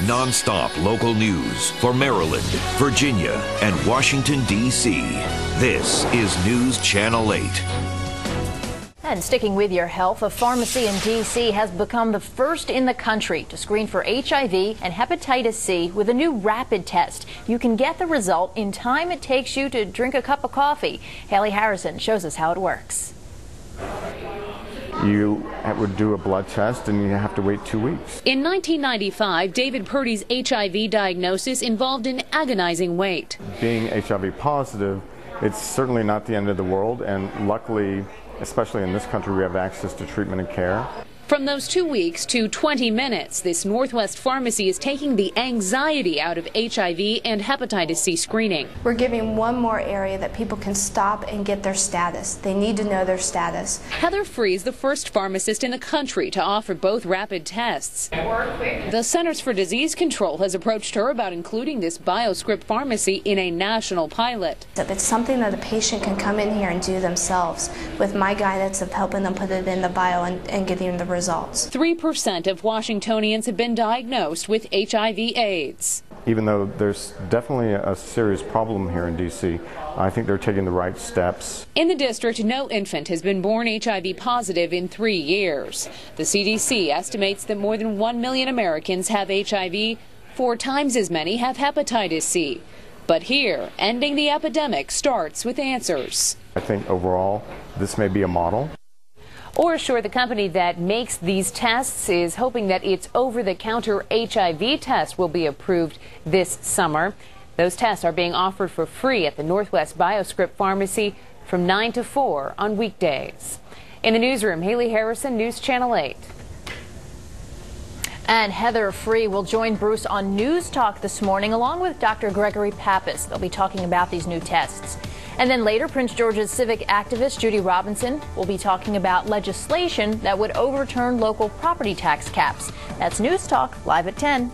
Non-stop local news for Maryland, Virginia, and Washington, D.C. This is News Channel 8. And sticking with your health, a pharmacy in D.C. has become the first in the country to screen for HIV and hepatitis C with a new rapid test. You can get the result in time it takes you to drink a cup of coffee. Haley Harrison shows us how it works. You would do a blood test and you have to wait 2 weeks. In 1995, David Purdy's HIV diagnosis involved an agonizing wait. Being HIV positive, it's certainly not the end of the world, and luckily, especially in this country, we have access to treatment and care. From those 2 weeks to 20 minutes, this Northwest pharmacy is taking the anxiety out of HIV and hepatitis C screening. We're giving one more area that people can stop and get their status. They need to know their status. Heather Free is the first pharmacist in the country to offer both rapid tests. OraQuick. The Centers for Disease Control has approached her about including this BioScrip Pharmacy in a national pilot. It's something that a patient can come in here and do themselves with my guidance of helping them put it in the bio and getting the results. 3% of Washingtonians have been diagnosed with HIV/AIDS. Even though there's definitely a serious problem here in D.C., I think they're taking the right steps. In the district, no infant has been born HIV positive in 3 years. The CDC estimates that more than 1 million Americans have HIV, 4 times as many have hepatitis C. But here, ending the epidemic starts with answers. I think overall, this may be a model. OraSure, the company that makes these tests, is hoping that its over-the-counter HIV test will be approved this summer. Those tests are being offered for free at the Northwest BioScrip Pharmacy from 9 to 4 on weekdays. In the newsroom, Haley Harrison, News Channel 8. And Heather Free will join Bruce on News Talk this morning along with Dr. Gregory Pappas. They'll be talking about these new tests. And then later, Prince George's civic activist Judy Robinson will be talking about legislation that would overturn local property tax caps. That's News Talk, live at 10.